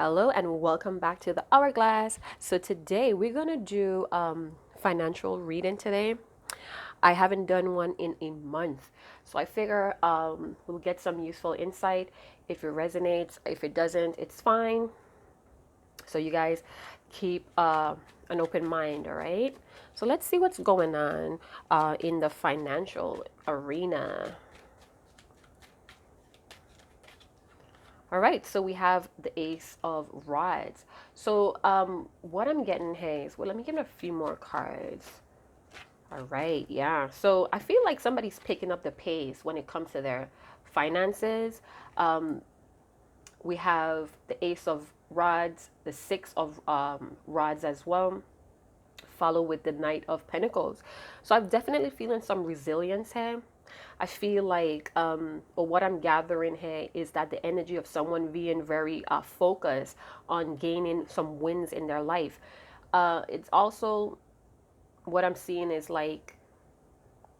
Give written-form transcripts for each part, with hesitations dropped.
Hello and welcome back to the Hourglass. So today we're gonna do financial reading today. I haven't done one in a month, so I figure we'll get some useful insight. If it resonates, if it doesn't, it's fine. So you guys keep an open mind, all right? So let's see what's going on in the financial arena. All right, so we have the Ace of Rods. So what I'm getting here is, well, let me give it a few more cards. All right, yeah. So I feel like somebody's picking up the pace when it comes to their finances. Um, we have the Ace of Rods, the Six of Rods as well, follow with the Knight of Pentacles. So I'm definitely feeling some resilience here. I feel like, or what I'm gathering here is that the energy of someone being very focused on gaining some wins in their life. It's also what I'm seeing is like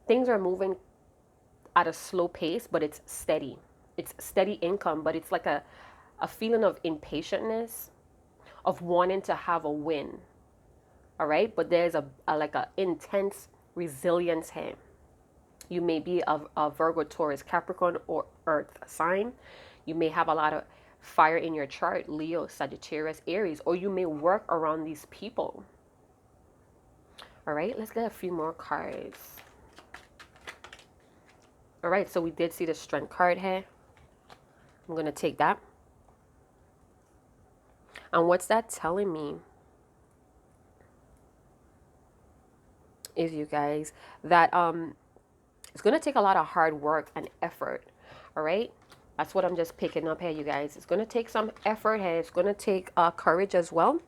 things are moving at a slow pace, but it's steady. It's steady income, but it's like a feeling of impatientness, of wanting to have a win. All right, but there's a like a intense resilience here. You may be a Virgo, Taurus, Capricorn, or Earth sign. You may have a lot of fire in your chart, Leo, Sagittarius, Aries, or you may work around these people. All right, let's get a few more cards. All right, so we did see the Strength card here. I'm going to take that. And what's that telling me is, you guys, that it's going to take a lot of hard work and effort. All right, that's what I'm just picking up here, you guys. It's going to take some effort here. It's going to take courage as well.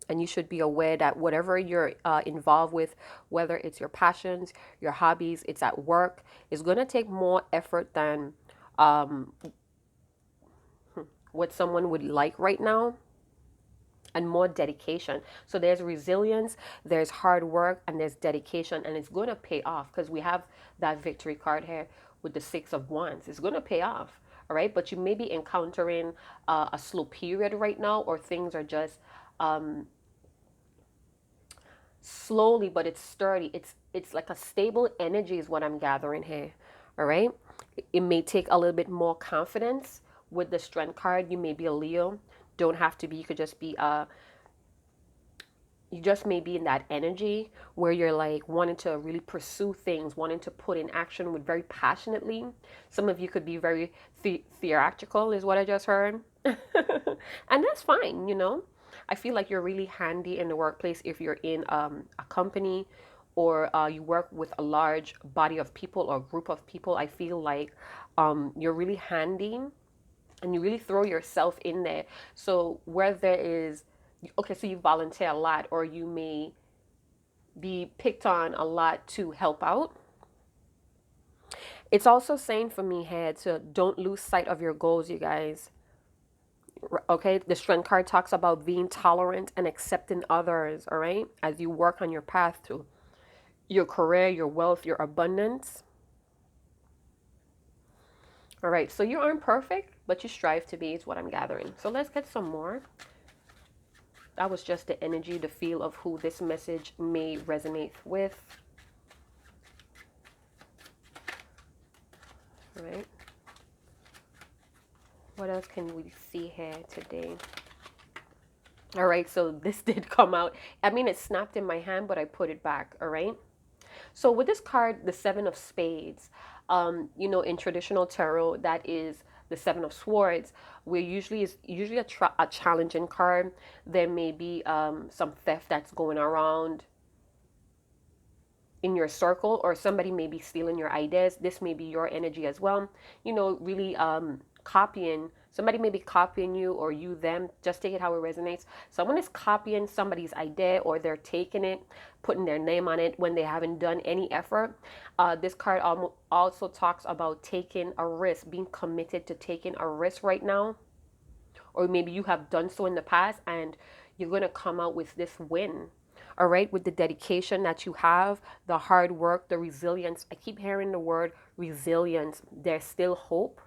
And you should be aware that whatever you're involved with, whether it's your passions, your hobbies, it's at work, is going to take more effort than um, what someone would like right now, and more dedication. So there's resilience, there's hard work, and there's dedication, and it's going to pay off because we have that victory card here with the Six of Wands. It's going to pay off. All right, but you may be encountering a slow period right now, or things are just slowly, but it's sturdy. It's like a stable energy is what I'm gathering here. All right, it may take a little bit more confidence with the Strength card. You may be a Leo, don't have to be. You could just be you just may be in that energy where you're like wanting to really pursue things, wanting to put in action with very passionately. Some of you could be very theatrical, is what I just heard. And that's fine, you know. I feel like you're really handy in the workplace if you're in a company, or you work with a large body of people or group of people. I feel like you're really handy and you really throw yourself in there. So where there is, okay, so you volunteer a lot, or you may be picked on a lot to help out. It's also saying for me here to don't lose sight of your goals, you guys. Okay, the Strength card talks about being tolerant and accepting others, all right, as you work on your path to your career, your wealth, your abundance. All right, so you aren't perfect, but you strive to be, is what I'm gathering. So let's get some more. That was just the energy, the feel of who this message may resonate with. All right. What else can we see here today? All right, so this did come out. I mean, it snapped in my hand, but I put it back. All right. So with this card, the Seven of Spades, you know, in traditional tarot, that is the Seven of Swords, where usually is usually a challenging card. There may be some theft that's going around in your circle, or somebody may be stealing your ideas. This may be your energy as well, you know, really copying. Somebody may be copying you, or you them, just take it how it resonates. Someone is copying somebody's idea, or they're taking it, putting their name on it when they haven't done any effort. This card also talks about taking a risk, being committed to taking a risk right now, or maybe you have done so in the past and you're going to come out with this win. All right, with the dedication that you have, the hard work, the resilience. I keep hearing the word resilience. There's still hope.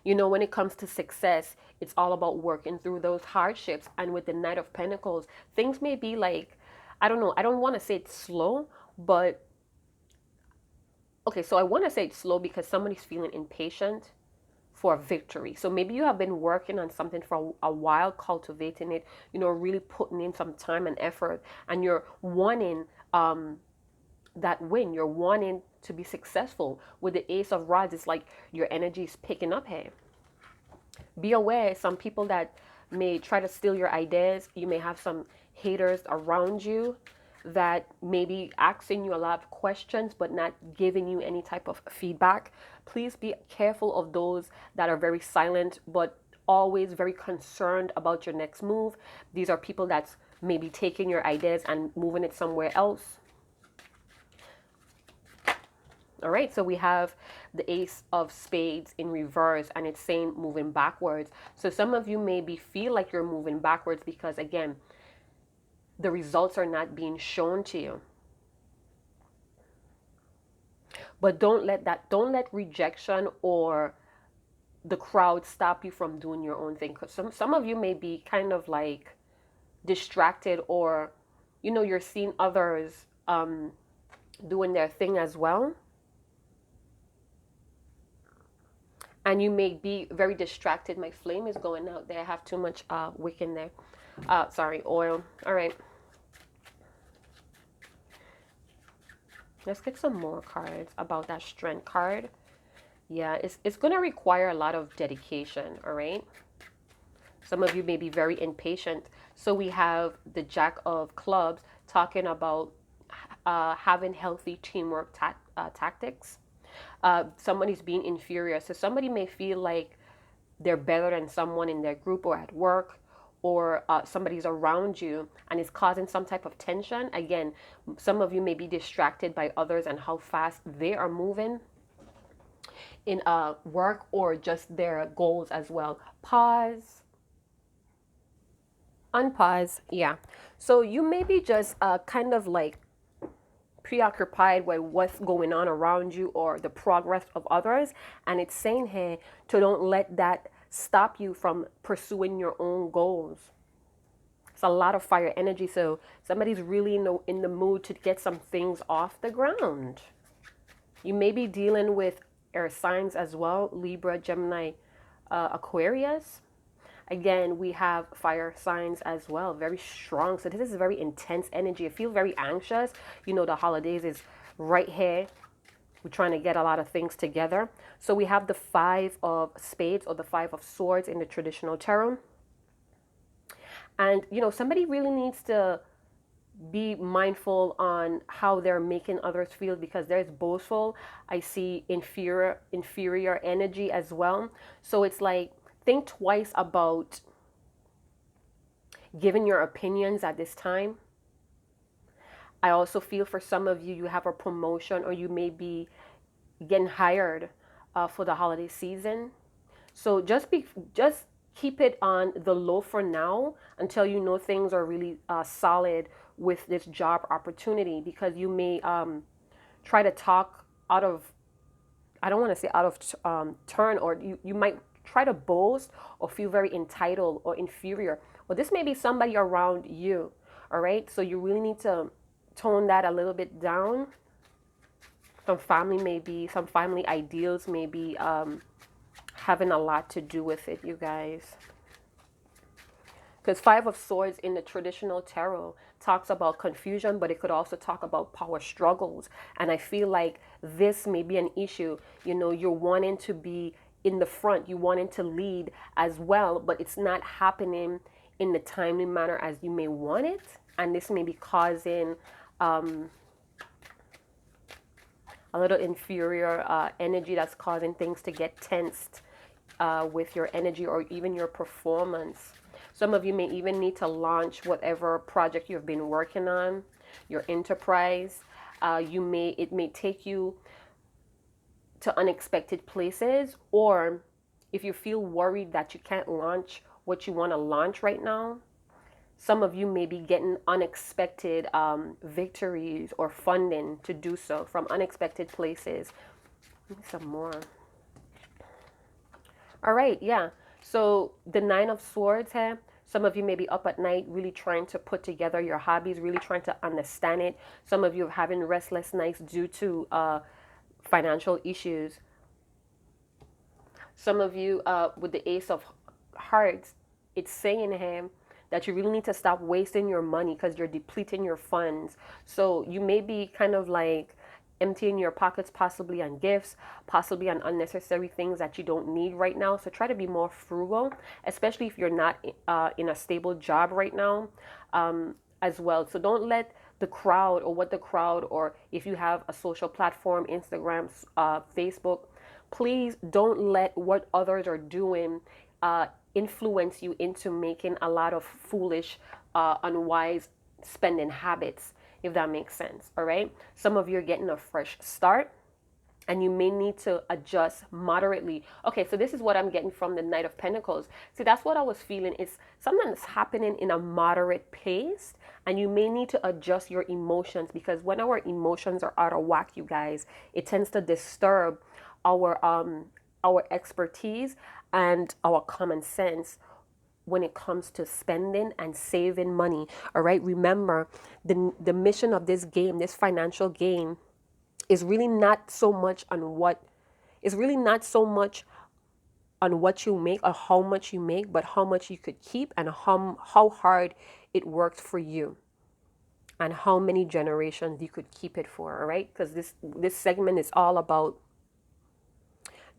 You know, when it comes to success, it's all about working through those hardships. And with the Knight of Pentacles, things may be like, I don't know, I don't want to say it's slow, but okay, so I want to say it's slow because somebody's feeling impatient for a victory. So maybe you have been working on something for a while, cultivating it, you know, really putting in some time and effort, and you're wanting that win. You're wanting to be successful. With the Ace of Rods, it's like your energy is picking up here. Be aware, some people that may try to steal your ideas. You may have some haters around you that may be asking you a lot of questions but not giving you any type of feedback. Please be careful of those that are very silent but always very concerned about your next move. These are people that's maybe taking your ideas and moving it somewhere else. All right, so we have the Ace of Spades in reverse, and it's saying moving backwards. So some of you maybe feel like you're moving backwards because, again, the results are not being shown to you. But don't let rejection or the crowd stop you from doing your own thing. Because some of you may be kind of like distracted, or, you know, you're seeing others doing their thing as well. And you may be very distracted. My flame is going out there. I have too much wick in there. Sorry, oil. All right. Let's get some more cards about that Strength card. Yeah, it's going to require a lot of dedication, all right? Some of you may be very impatient. So we have the Jack of Clubs talking about having healthy teamwork tactics. Somebody's being inferior. So somebody may feel like they're better than someone in their group or at work, or somebody's around you and it's causing some type of tension. Again, some of you may be distracted by others and how fast they are moving in work or just their goals as well. Pause. Unpause. Yeah. So you may be just kind of like preoccupied with what's going on around you or the progress of others, and it's saying here to don't let that stop you from pursuing your own goals. It's a lot of fire energy, so somebody's really in the mood to get some things off the ground. You may be dealing with air signs as well: Libra, Gemini, Aquarius. Again, we have fire signs as well, very strong. So this is very intense energy. I feel very anxious. You know, the holidays is right here. We're trying to get a lot of things together. So we have the Five of Spades or the Five of Swords in the traditional tarot. And, you know, somebody really needs to be mindful on how they're making others feel, because there's boastful. I see inferior energy as well. So it's like, think twice about giving your opinions at this time. I also feel for some of you, you have a promotion or you may be getting hired for the holiday season. So just keep it on the low for now until you know things are really solid with this job opportunity, because you may try to talk out of, I don't want to say out of turn, or you might try to boast or feel very entitled or inferior. Well, this may be somebody around you, all right? So you really need to tone that a little bit down. Some family ideals may be having a lot to do with it, you guys. Because Five of Swords in the traditional tarot talks about confusion, but it could also talk about power struggles. And I feel like this may be an issue. You know, you're wanting to be in the front, you wanting to lead as well, but it's not happening in the timely manner as you may want it. And this may be causing a little inferior energy that's causing things to get tensed with your energy or even your performance. Some of you may even need to launch whatever project you've been working on, your enterprise. It may take you to unexpected places, or if you feel worried that you can't launch what you want to launch right now, some of you may be getting unexpected victories or funding to do so from unexpected places. Some more. All right, yeah. So the Nine of Swords here, some of you may be up at night really trying to put together your hobbies, really trying to understand it. Some of you are having restless nights due to financial issues. Some of you, with the Ace of Hearts, it's saying him that you really need to stop wasting your money because you're depleting your funds. So you may be kind of like emptying your pockets, possibly on gifts, possibly on unnecessary things that you don't need right now. So try to be more frugal, especially if you're not in a stable job right now, as well. So don't let the crowd, or what the crowd, or if you have a social platform, Instagram, Facebook, please don't let what others are doing influence you into making a lot of foolish, unwise spending habits, if that makes sense. All right. Some of you are getting a fresh start and you may need to adjust moderately. Okay, so this is what I'm getting from the Knight of Pentacles. See, that's what I was feeling. It's something that's happening in a moderate pace, and you may need to adjust your emotions, because when our emotions are out of whack, you guys, it tends to disturb our expertise and our common sense when it comes to spending and saving money. All right, remember the mission of this game, this financial game, is really not so much on what is really not so much on what you make or how much you make, but how much you could keep, and how hard it worked for you, and how many generations you could keep it for. All right, because this segment is all about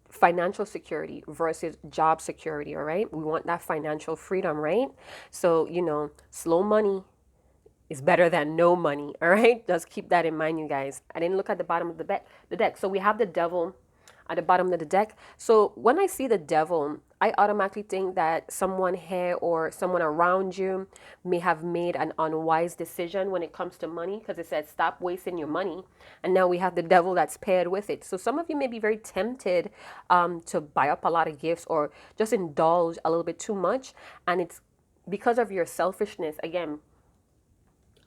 financial security versus job security. All right, we want that financial freedom, right? So slow money is better than no money. All right, just keep that in mind, you guys. I didn't look at the bottom of the deck. So we have the devil at the bottom of the deck. So when I see the devil, I automatically think that someone here or someone around you may have made an unwise decision when it comes to money, because it says stop wasting your money. And now we have the devil that's paired with it. So some of you may be very tempted to buy up a lot of gifts, or just indulge a little bit too much. And it's because of your selfishness. Again,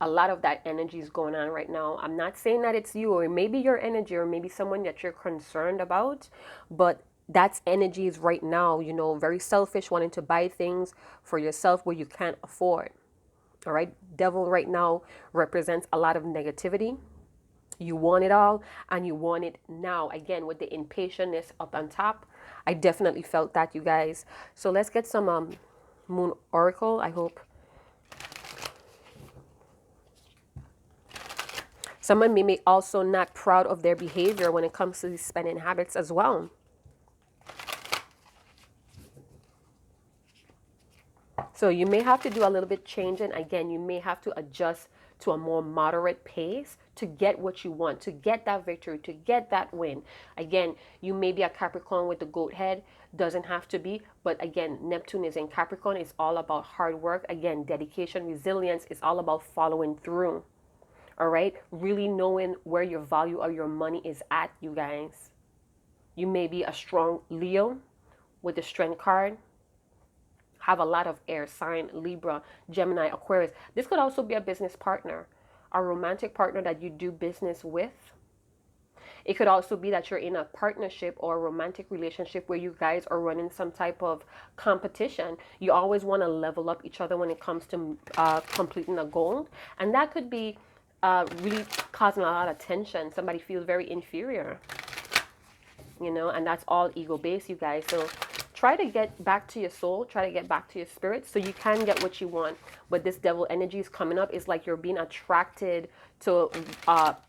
a lot of that energy is going on right now. I'm not saying that it's you, or maybe your energy, or maybe someone that you're concerned about, but that's energy is right now, very selfish, wanting to buy things for yourself where you can't afford. All right. Devil right now represents a lot of negativity. You want it all, and you want it now. Again, with the impatientness up on top. I definitely felt that, you guys. So let's get some Moon Oracle. I hope. Someone may be also not proud of their behavior when it comes to these spending habits as well. So you may have to do a little bit changing. Again, you may have to adjust to a more moderate pace to get what you want, to get that victory, to get that win. Again, you may be a Capricorn with the goat head. Doesn't have to be. But again, Neptune is in Capricorn. It's all about hard work. Again, dedication, resilience. It's all about following through. All right, really knowing where your value of your money is at, you guys. You may be a strong Leo with the Strength card. Have a lot of air sign, Libra, Gemini, Aquarius. This could also be a business partner, a romantic partner that you do business with. It could also be that you're in a partnership or a romantic relationship where you guys are running some type of competition. You always want to level up each other when it comes to completing a goal. And that could be really causing a lot of tension. Somebody feels very inferior, and that's all ego based, you guys. So try to get back to your soul, try to get back to your spirit so you can get what you want. But this devil energy is coming up. It's like you're being attracted to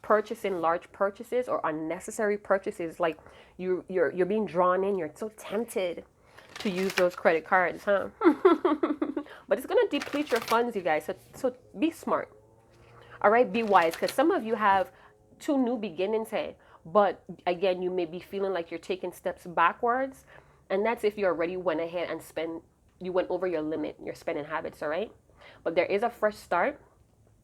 purchasing large purchases or unnecessary purchases. Like you're being drawn in. You're so tempted to use those credit cards, huh? But it's going to deplete your funds, you guys. So be smart. All right, be wise, because some of you have two new beginnings here. But again, you may be feeling like you're taking steps backwards. And that's if you already went ahead and you went over your limit, your spending habits, all right? But there is a fresh start.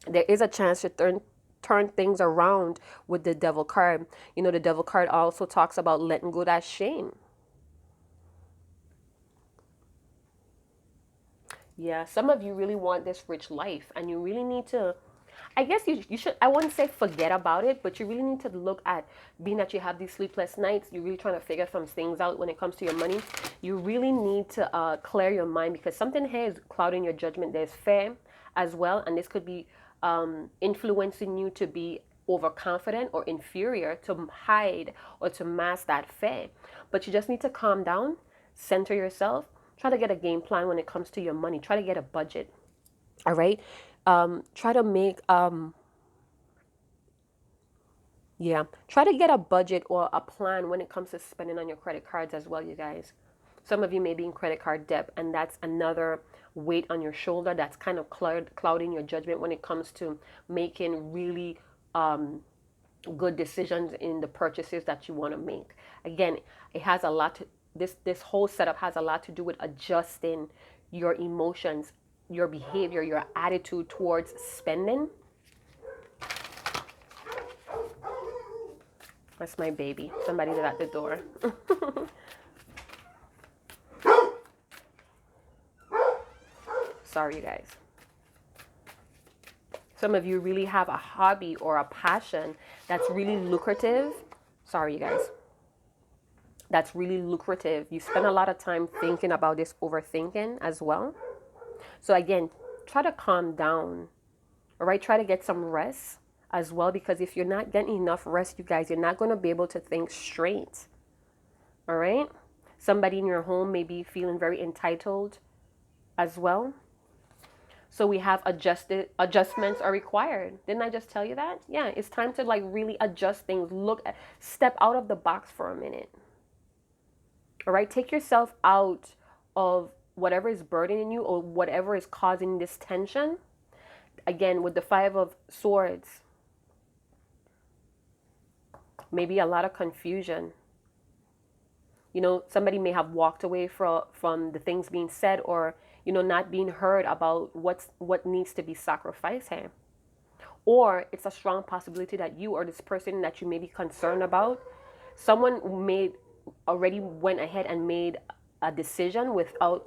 There is a chance to turn things around with the devil card. The devil card also talks about letting go of that shame. Yeah, some of you really want this rich life, and you really need to, I guess you should, I wouldn't say forget about it, but you really need to look at, being that you have these sleepless nights, you're really trying to figure some things out when it comes to your money. You really need to clear your mind, because something here is clouding your judgment. There's fear as well, and this could be influencing you to be overconfident or inferior, to hide or to mask that fear. But you just need to calm down, center yourself, try to get a game plan when it comes to your money, try to get a budget. All right. Try to make yeah, try to get a budget or a plan when it comes to spending on your credit cards as well, you guys. Some of you may be in credit card debt, and that's another weight on your shoulder that's kind of clouding your judgment when it comes to making really good decisions in the purchases that you want to make. Again, it has a lot to, this whole setup has a lot to do with adjusting your emotions, your behavior, your attitude towards spending. That's my baby. Somebody's at the door. Sorry, you guys. Some of you really have a hobby or a passion that's really lucrative. Sorry, you guys. That's really lucrative. You spend a lot of time thinking about this, overthinking as well. So again, try to calm down. All right, try to get some rest as well, because if you're not getting enough rest, you guys, you're not going to be able to think straight. All right. Somebody in your home may be feeling very entitled as well. So we have adjustments are required. Didn't I just tell you that? Yeah, it's time to like really adjust things. Step out of the box for a minute. All right, take yourself out of whatever is burdening you or whatever is causing this tension. Again, with the Five of Swords, maybe a lot of confusion. You know, somebody may have walked away from the things being said, or, you know, not being heard about what needs to be sacrificed here. Or it's a strong possibility that you or this person that you may be concerned about, someone already went ahead and made a decision without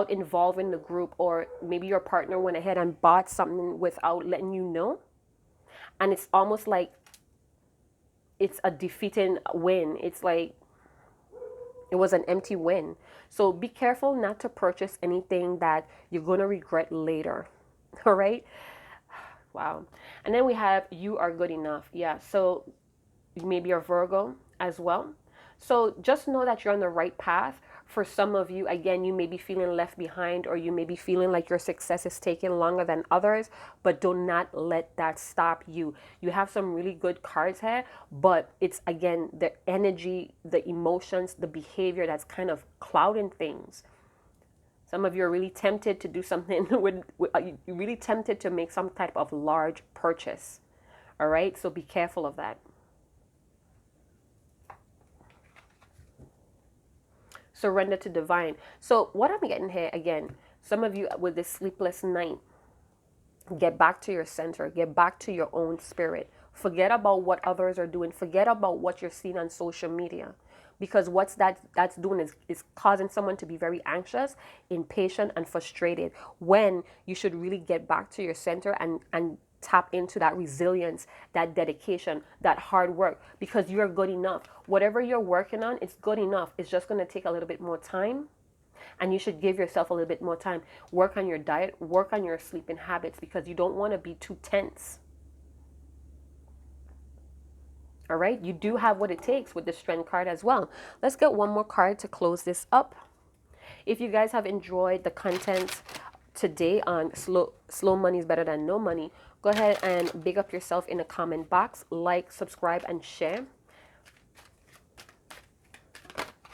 involving the group, or maybe your partner went ahead and bought something without letting you know. And it's almost like it's a defeating win. It's like it was an empty win. So be careful not to purchase anything that you're going to regret later. All right. Wow. And then we have you are good enough. Yeah. So maybe you're Virgo as well. So just know that you're on the right path. For some of you, again, you may be feeling left behind, or you may be feeling like your success is taking longer than others, but do not let that stop you. You have some really good cards here, but it's, again, the energy, the emotions, the behavior that's kind of clouding things. Some of you are really tempted to do something you're really tempted to make some type of large purchase. All right, so be careful of that. Surrender to divine. So what I'm getting here, again, some of you with this sleepless night, get back to your center, get back to your own spirit. Forget about what others are doing. Forget about what you're seeing on social media, because what's that's doing is causing someone to be very anxious, impatient, and frustrated, when you should really get back to your center and tap into that resilience, that dedication, that hard work, because you're good enough. Whatever you're working on, it's good enough. It's just going to take a little bit more time, and you should give yourself a little bit more time. Work on your diet, work on your sleeping habits, because you don't want to be too tense. All right, you do have what it takes with the Strength card as well. Let's get one more card to close this up. If you guys have enjoyed the content today on slow money is better than no money, go ahead and big up yourself in the comment box, like, subscribe, and share.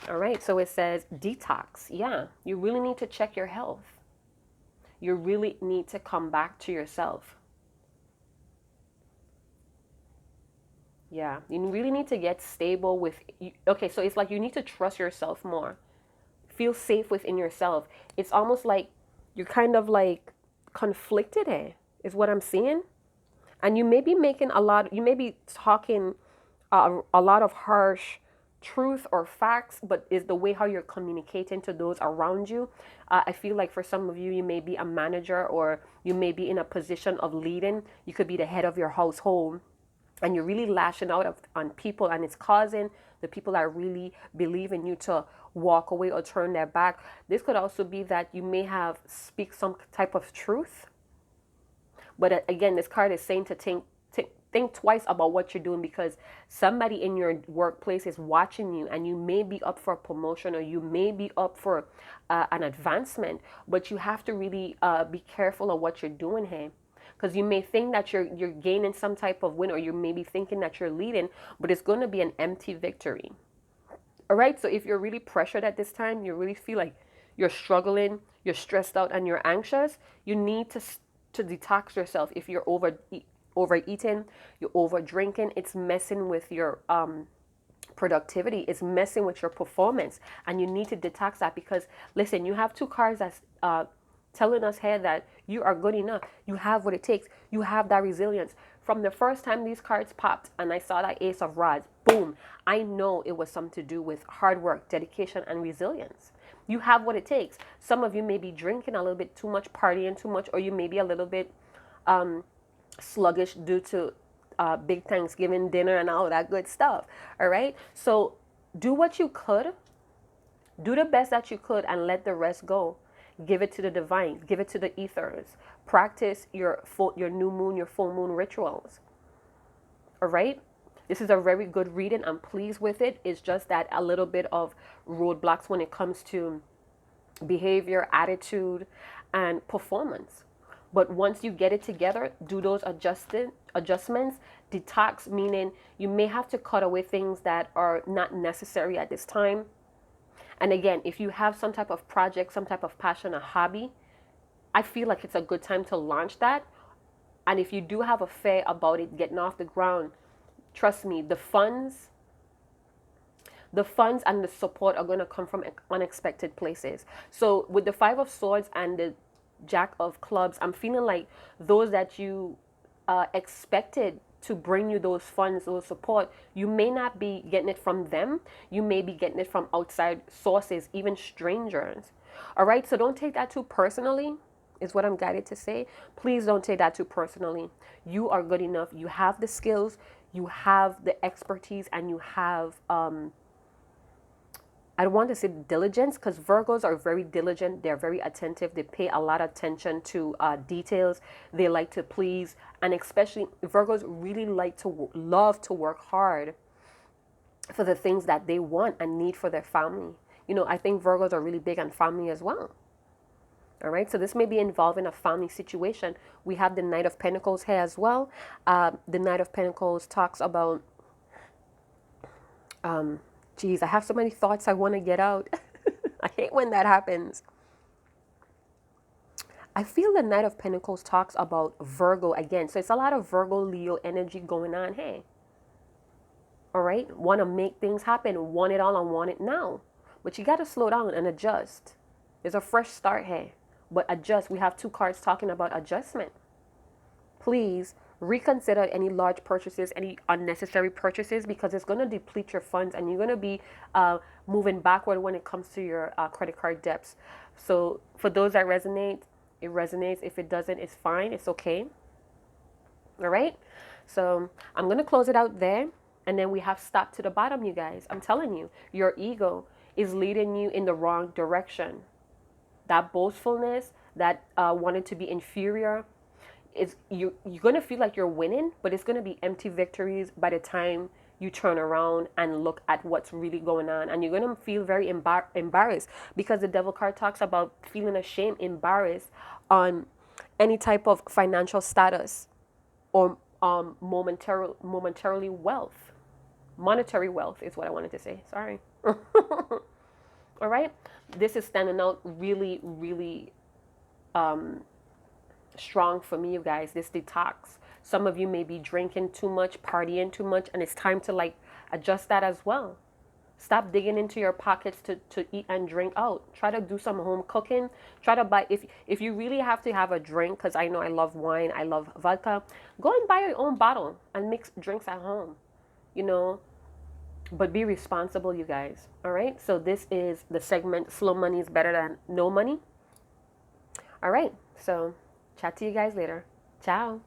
All right, so it says detox. Yeah, you really need to check your health. You really need to come back to yourself. Yeah, you really need to get stable with, okay, so it's like you need to trust yourself more. Feel safe within yourself. It's almost like you're kind of like conflicted here, is what I'm seeing. And you may be making you may be talking a lot of harsh truth or facts, but is the way how you're communicating to those around you. I feel like for some of you, you may be a manager, or you may be in a position of leading. You could be the head of your household, and you're really lashing out on people, and it's causing the people that really believe in you to walk away or turn their back. This could also be that you may have speak some type of truth, but again, this card is saying to think twice about what you're doing, because somebody in your workplace is watching you, and you may be up for a promotion, or you may be up for an advancement, but you have to really be careful of what you're doing here, because you may think that you're gaining some type of win, or you may be thinking that you're leading, but it's going to be an empty victory. All right, so if you're really pressured at this time, you really feel like you're struggling, you're stressed out, and you're anxious, you need to detox yourself. If you're overeating, you're over drinking, it's messing with your productivity, it's messing with your performance, and you need to detox that. Because listen, you have two cards that's telling us here that you are good enough, you have what it takes, you have that resilience. From the first time these cards popped and I saw that Ace of Rods, boom, I know it was something to do with hard work, dedication, and resilience. You have what it takes. Some of you may be drinking a little bit too much, partying too much, or you may be a little bit sluggish due to big Thanksgiving dinner and all that good stuff. All right, so do what you could, do the best that you could, and let the rest go. Give it to the divine, give it to the ethers. Practice your new moon, your full moon rituals. All right, this is a very good reading. I'm pleased with it. It's just that a little bit of roadblocks when it comes to behavior, attitude, and performance. But once you get it together, do those adjustments. Detox, meaning you may have to cut away things that are not necessary at this time. And again, if you have some type of project, some type of passion, a hobby, I feel like it's a good time to launch that. And if you do have a fear about it getting off the ground, trust me, the funds and the support are going to come from unexpected places. So with the Five of Swords and the Jack of Clubs, I'm feeling like those that you expected to bring you those funds, those support, you may not be getting it from them. You may be getting it from outside sources, even strangers. All right, so don't take that too personally, is what I'm guided to say. Please don't take that too personally. You are good enough. You have the skills, you have the expertise, and you have I don't want to say diligence, because Virgos are very diligent. They're very attentive. They pay a lot of attention to details. They like to please. And especially Virgos really love to work hard for the things that they want and need for their family. I think Virgos are really big on family as well. All right, so this may be involving a family situation. We have the Knight of Pentacles here as well. The Knight of Pentacles talks about geez, I have so many thoughts I want to get out. I hate when that happens. I feel the Knight of Pentacles talks about Virgo again. So it's a lot of Virgo, Leo energy going on. Hey, all right, want to make things happen, want it all and want it now. But you got to slow down and adjust. There's a fresh start here, but adjust. We have two cards talking about adjustment. Please reconsider any large purchases, any unnecessary purchases, because it's going to deplete your funds and you're going to be moving backward when it comes to your credit card debts. So for those that resonate, it resonates. If it doesn't, it's fine. It's okay. All right. So I'm going to close it out there. And then we have stop to the bottom, you guys. I'm telling you, your ego is leading you in the wrong direction. That boastfulness, that wanting to be inferior, you're going to feel like you're winning, but it's going to be empty victories by the time you turn around and look at what's really going on. And you're going to feel very embarrassed, because the Devil card talks about feeling ashamed, embarrassed on any type of financial status or monetary wealth is what I wanted to say. Sorry. All right. This is standing out really, really strong for me, you guys. This detox. Some of you may be drinking too much, partying too much, and it's time to adjust that as well. Stop digging into your pockets to eat and drink out. Try to do some home cooking. Try to buy, if you really have to have a drink, because I know I love wine, I love vodka, go and buy your own bottle and mix drinks at home. But be responsible, you guys. All right. So this is the segment Slow Money is Better Than No Money. All right. So chat to you guys later. Ciao.